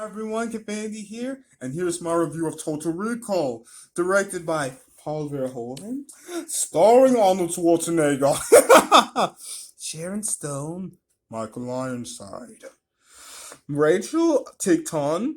Hi everyone, Kenfinity here, and here's my review of Total Recall, directed by Paul Verhoeven, starring Arnold Schwarzenegger, Sharon Stone, Michael Ironside, Rachel Tickleton,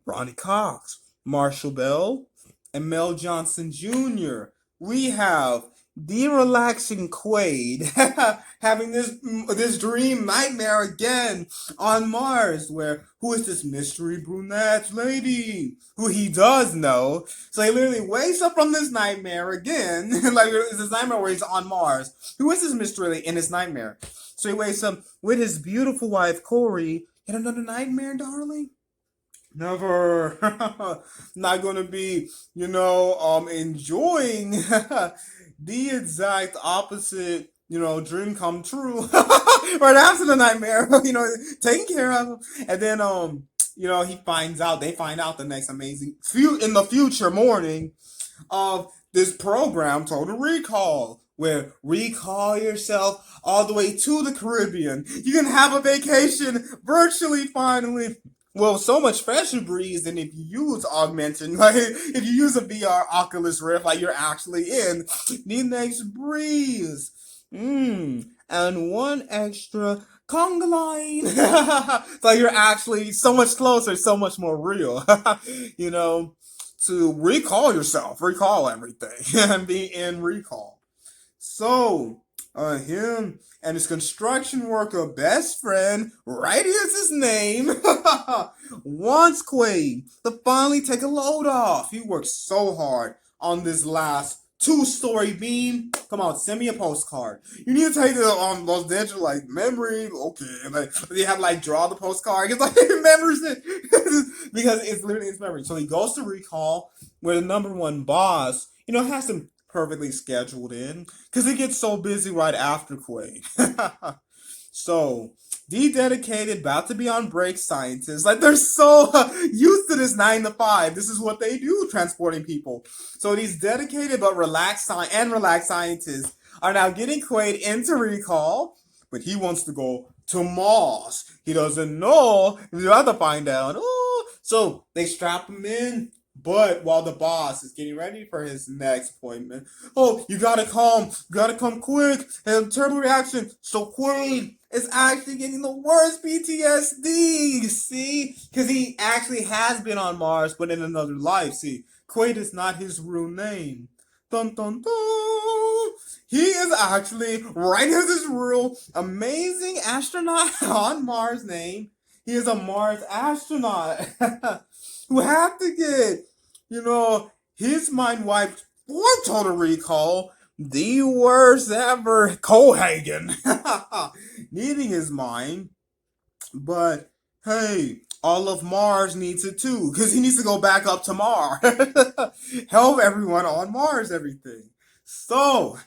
Ronnie Cox, Marshall Bell, and Mel Johnson Jr. We have the relaxing Quaid having this dream nightmare again on Mars, where who is this mystery brunette lady who he does know? So he literally wakes up from this nightmare again, like it's this nightmare where he's on Mars. Who is this mystery lady in his nightmare? So he wakes up with his beautiful wife Corey. Yet another nightmare, darling. Never. Not gonna be, enjoying the exact opposite, dream come true. Right after the nightmare, taken care of. And then, they find out the next in the future morning of this program, Total Recall, where recall yourself all the way to the Caribbean. You can have a vacation virtually finally. Well, so much fresher breeze than if you use augmented, like if you use a VR Oculus Rift, like you're actually in the next breeze. And one extra conga line. So you're actually so much closer, so much more real. you know, to recall yourself, recall everything, and be in recall. So, him and his construction worker best friend, right here's his name, wants Quaid to finally take a load off. He worked so hard on this last two-story beam. Come on, send me a postcard. You need to take those digital memory. Okay, they have draw the postcard. It's remembers it because it's literally his memory. So he goes to recall where the number one boss, has him perfectly scheduled in because he gets so busy right after Quaid. So, the dedicated, about to be on break scientists, they're so used to this 9 to 5. This is what they do, transporting people. So these dedicated but relaxed scientists are now getting Quaid into recall, but he wants to go to Mars. He doesn't know. He's about to find out. Oh, so they strap him in. But while the boss is getting ready for his next appointment, you gotta come quick, and terrible reaction. So Quaid is actually getting the worst PTSD, see? Because he actually has been on Mars, but in another life, see? Quaid is not his real name. Dun dun dun! He is actually, right as his real amazing astronaut on Mars name. He is a Mars astronaut who have to get, his mind wiped for Total Recall. The worst ever. Cohagen needing his mind. But hey, all of Mars needs it too, because he needs to go back up to Mars. Help everyone on Mars, everything. So,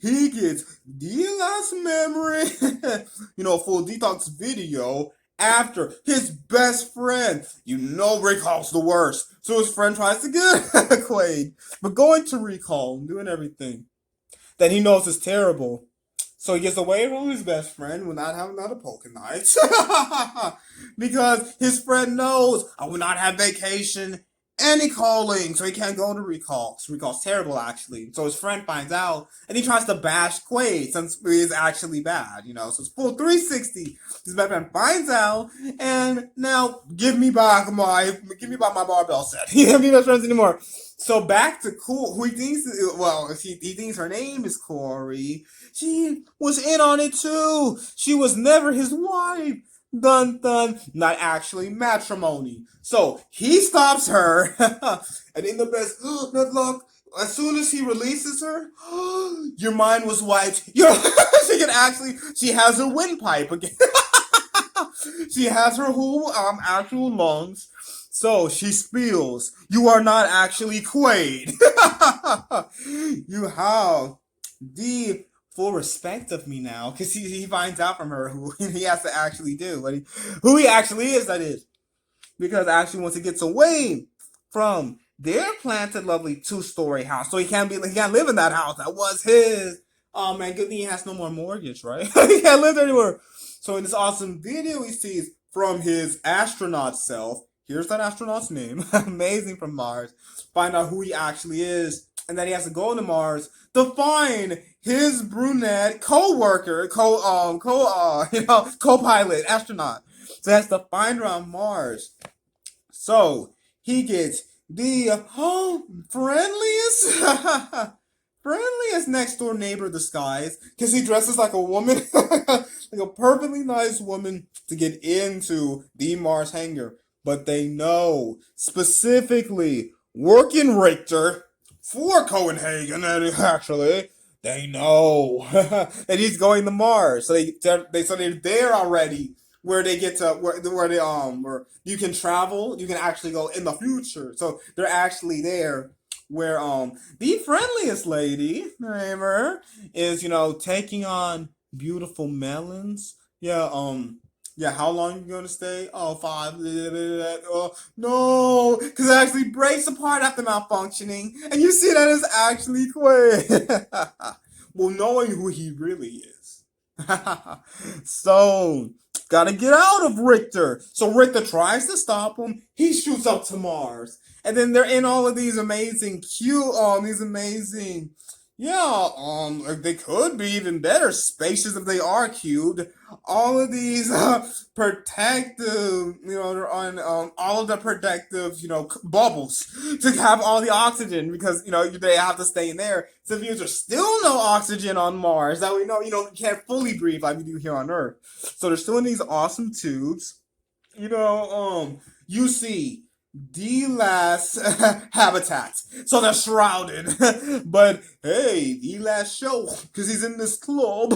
he gets the last memory, full detox video after his best friend, recalls the worst. So his friend tries to get Quaid, but going to recall and doing everything that he knows is terrible. So he gets away from his best friend without having another poker night. Because his friend knows I will not have vacation any calling, so he can't go to recall. So recall's terrible, actually. So his friend finds out, and he tries to bash Quaid since he is actually bad, So it's full 360. His best friend finds out, and now give me back my barbell set. He doesn't be best friends anymore. So back to Cool, who he thinks her name is Corey. She was in on it too. She was never his wife. Dun dun, not actually matrimony. So he stops her, and in the best good luck, as soon as he releases her, your mind was wiped. She has her windpipe again. She has her whole actual lungs. So she spills. You are not actually Quaid. You have the full respect of me now, because he finds out from her who he has to actually do, who he actually is, that is. Because actually once he gets away from their planted lovely two-story house, so he can't live in that house. That was his. Oh man, good thing he has no more mortgage, right? He can't live there anymore. So in this awesome video, he sees from his astronaut self. Here's that astronaut's name. Amazing from Mars. Find out who he actually is. And then he has to go to Mars to find his brunette co-worker, co-pilot, astronaut. So he has to find her on Mars. So he gets the friendliest friendliest next door neighbor disguise because he dresses like a woman, like a perfectly nice woman to get into the Mars hangar. But they know specifically working Richter for Copenhagen, and actually they know that he's going to Mars. So they're there already where they get to where you can travel, you can actually go in the future. So they're actually there where the friendliest lady, remember, is taking on beautiful melons. Yeah, how long you gonna stay? Oh, 5. Oh, no, because it actually breaks apart after malfunctioning, and you see that is actually Quaid. Well, knowing who he really is. So, gotta get out of Richter. So Richter tries to stop him. He shoots up to Mars. And then they're in all of these amazing yeah, like they could be even better spacious if they are cubed. All of these protective, they're on all of the protective, bubbles to have all the oxygen because they have to stay in there. So if there's still no oxygen on Mars, that we know, you can't fully breathe like we do here on Earth. So they're still in these awesome tubes. You see the last habitat. So they're shrouded. But hey, the last show, because he's in this club.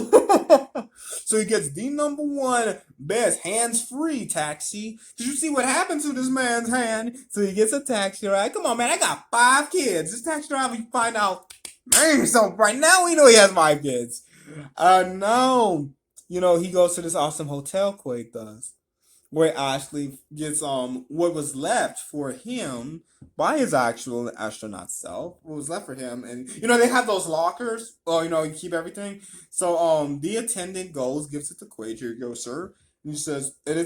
So he gets the number one best hands-free taxi. Did you see what happened to this man's hand? So he gets a taxi, right? Come on, man, I got 5 kids. This taxi driver, you find out. Man, so right now we know he has 5 kids. No. He goes to this awesome hotel, Quake does, where Ashley gets what was left for him by his actual astronaut self. What was left for him, and they have those lockers. Oh, you keep everything. So the attendant goes, gives it to Quaid. Here you go, sir. And it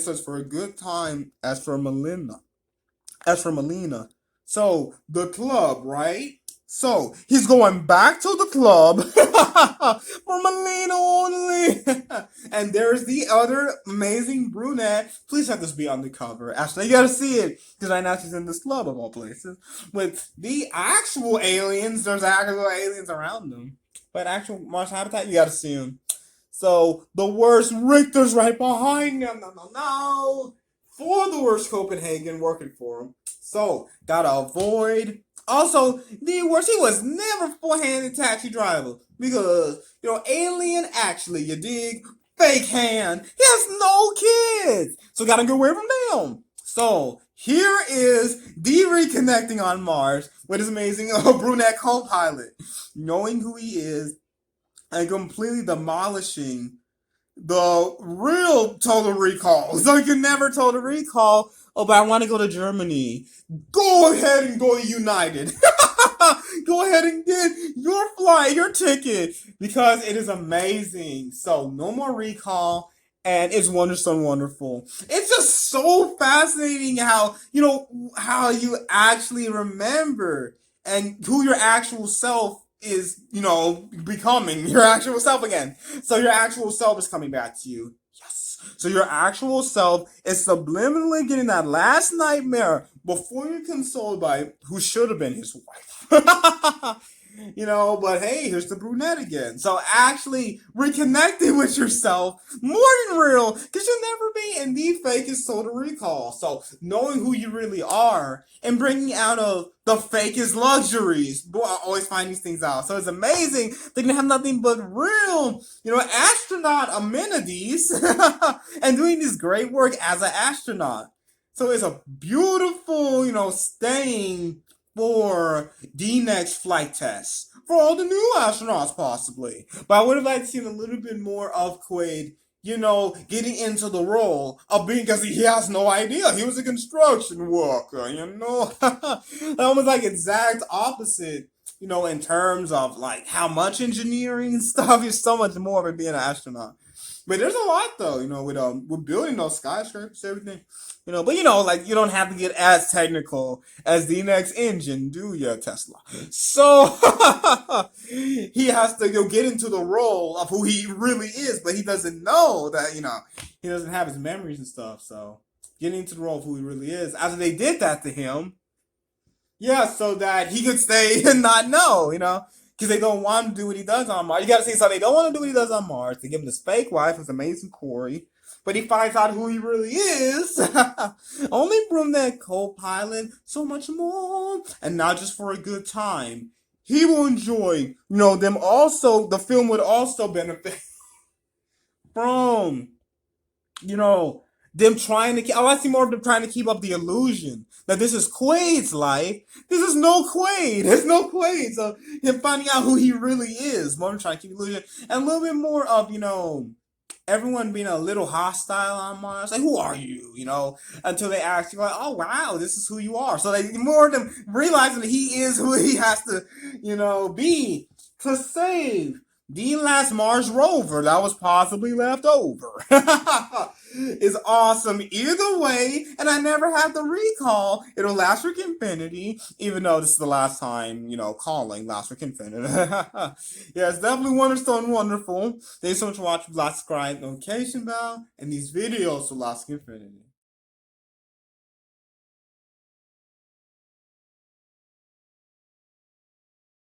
says for a good time. As for Melina. So the club, right? So he's going back to the club for Melina only. And there's the other amazing brunette. Please have this be on the cover. Ashley, you gotta see it. Because right now she's in this club of all places. With the actual aliens. There's actual aliens around them. But actual Mars habitat, you gotta see them. So the worst Richter's right behind them. No. For the worst Copenhagen working for him. So, gotta avoid. Also, the worst, he was never full-handed taxi driver. Because, alien actually, you dig? Fake hand. He has no kids. So gotta get away from them. So, here is the reconnecting on Mars with his amazing brunette co-pilot. Knowing who he is and completely demolishing the real Total Recall. So you can never Total Recall. Oh, but I want to go to Germany. Go ahead and go to United. Go ahead and get your flight, your ticket, because it is amazing. So no more recall, and it's wonderful. It's just so fascinating how how you actually remember and who your actual self is, becoming your actual self again. So your actual self is coming back to you. Yes. So your actual self is subliminally getting that last nightmare before you're consoled by who should have been his wife. But hey, here's the brunette again. So actually reconnecting with yourself more than real, because you'll never be in the fakest Total Recall. So knowing who you really are and bringing out of the fakest luxuries. Boy, I always find these things out. So it's amazing. They're gonna have nothing but real, astronaut amenities and doing this great work as an astronaut. So it's a beautiful, staying for the next flight test for all the new astronauts, possibly. But I would have liked to see a little bit more of Quaid, getting into the role of being, because he has no idea. He was a construction worker, Almost like exact opposite, in terms of like how much engineering and stuff is so much more than being an astronaut. But there's a lot though, with building those skyscrapers, everything, But like you don't have to get as technical as the next engine, do you, Tesla? So he has to get into the role of who he really is, but he doesn't know that he doesn't have his memories and stuff. So getting into the role of who he really is. After they did that to him, yeah, so that he could stay and not know, because they don't want him to do what he does on Mars. You gotta see, so they don't want to do what he does on Mars. They give him this fake wife, his amazing Corey, but he finds out who he really is. Only from that co-pilot, so much more, and not just for a good time. He will enjoy, them also. The film would also benefit from, you know, them trying to. I see more of them trying to keep up the illusion that this is Quaid's life. This is no Quaid. There's no Quaid. So him finding out who he really is, more than trying to keep the illusion, and a little bit more of everyone being a little hostile on Mars. Like, who are you? Until they ask you, like, oh wow, this is who you are. So they more of them realizing that he is who he has to, be to save the last Mars rover that was possibly left over. Is awesome either way, and I never have to recall. It'll last for Infinity, even though this is the last time, calling last for Infinity. Yeah, it's definitely wonderful and wonderful. Thanks so much for watching. Subscribe, notification bell, and these videos for Last Infinity.